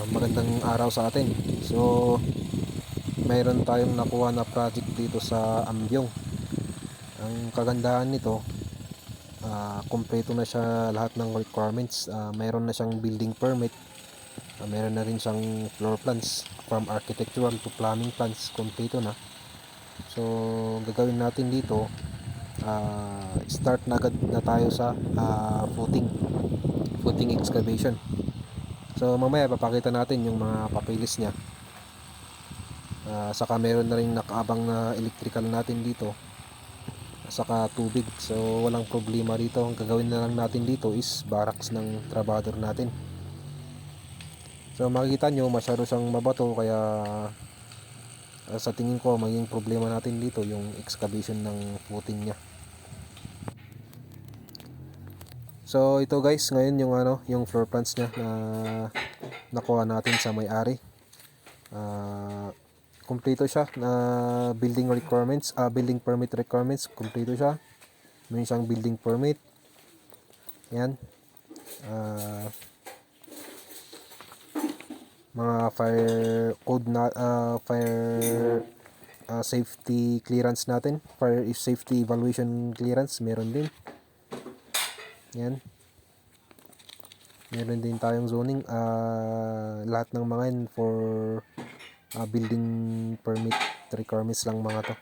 Magandang araw sa atin. So, mayroon tayong nakuha na project dito sa Ambyong. Ang kagandahan nito, kumpleto na siya lahat ng requirements. Mayroon na siyang building permit, mayroon na rin siyang floor plans from architectural to plumbing plans, kumpleto na. So, gagawin natin dito, start na agad na tayo sa footing excavation. So, mamaya papakita natin yung mga papeles niya. Saka meron na rin nakaabang na electrical natin dito, saka tubig. So walang problema dito. Ang gagawin na lang natin dito is barracks ng trabador natin. So makikita nyo masyado siyang mabato, kaya sa tingin ko maging problema natin dito yung excavation ng footing niya. So ito guys, ngayon yung floor plans niya na nakuha natin sa may-ari. Kumpleto siya na building requirements, building permit requirements, kumpleto siya. May isang building permit. Yan. Mga fire code na fire safety clearance natin, fire safety evaluation clearance meron din. Yan. Meron din tayong zoning, lahat ng mga yan for building permit requirements lang mga to.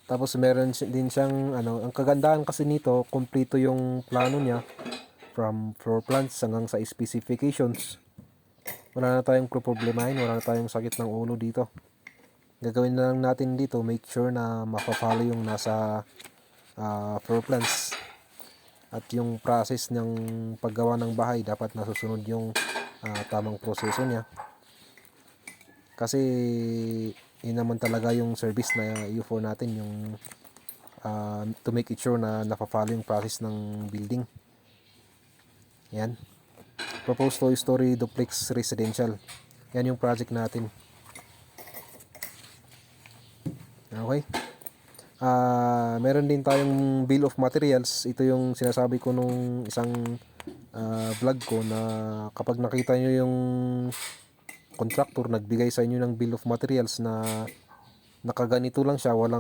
Tapos meron din siyang ang kagandahan kasi nito, kumpleto yung plano niya from floor plans hanggang sa specifications. Wala na tayong problemahin, wala na tayong sakit ng ulo dito. Gagawin na lang natin dito, make sure na mafa-follow yung nasa floor plans. At yung process ng paggawa ng bahay, dapat nasusunod yung tamang proseso niya. Kasi yun naman talaga yung service na UFO natin, yung to make it sure na nafa-follow yung process ng building. Yan. Proposed two-story duplex residential. Yan yung project natin. Okay. Meron din tayong bill of materials. Ito yung sinasabi ko nung isang vlog ko, na kapag nakita nyo yung contractor nagbigay sa inyo ng bill of materials na nakaganito lang siya, wala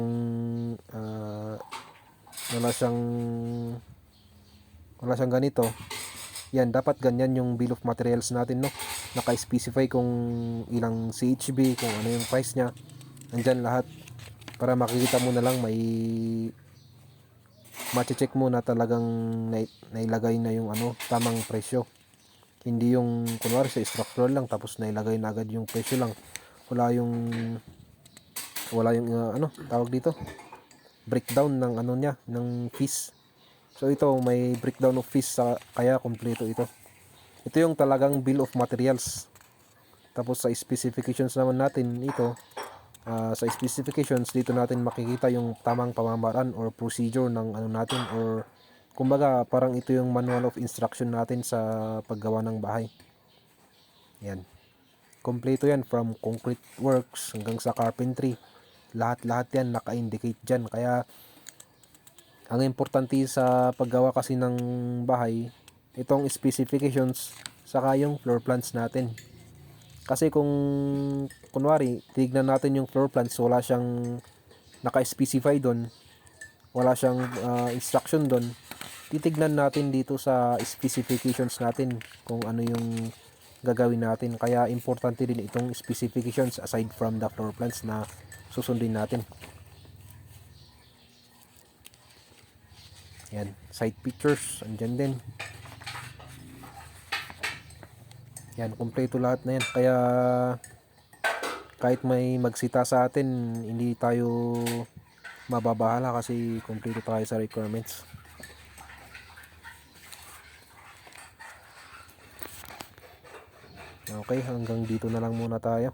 siyang ganito, yan, dapat ganyan yung bill of materials natin, no? Naka-specify kung ilang CHB, kung ano yung price nya, nandyan lahat, para makikita mo na lang, may mache-check mo na talagang nailagay na yung tamang presyo. Hindi yung kunwari sa structural lang tapos nailagay na agad yung presyo lang, wala yung tawag dito, breakdown ng niya, ng fees. So ito may breakdown of fees, kaya kompleto ito. Ito yung talagang bill of materials. Tapos sa specifications naman natin ito, sa specifications dito natin makikita yung tamang pamamaraan or procedure ng natin, or kumbaga parang ito yung manual of instruction natin sa paggawa ng bahay. Yan. Kompleto yan, from concrete works hanggang sa carpentry. Lahat yan naka-indicate dyan. Kaya ang importante sa paggawa kasi ng bahay, itong specifications saka yung floor plans natin. Kasi kung kunwari tignan natin yung floor plans, wala siyang naka-specify doon, wala siyang instruction doon, titignan natin dito sa specifications natin kung ano yung gagawin natin. Kaya importante din itong specifications aside from the floor plans na susundin natin. Yan, side pictures andyan din. Yan, kompleto lahat na yan. Kaya kahit may magsita sa atin, hindi tayo mababahala kasi kompleto tayo sa requirements. Okay, hanggang dito na lang muna tayo.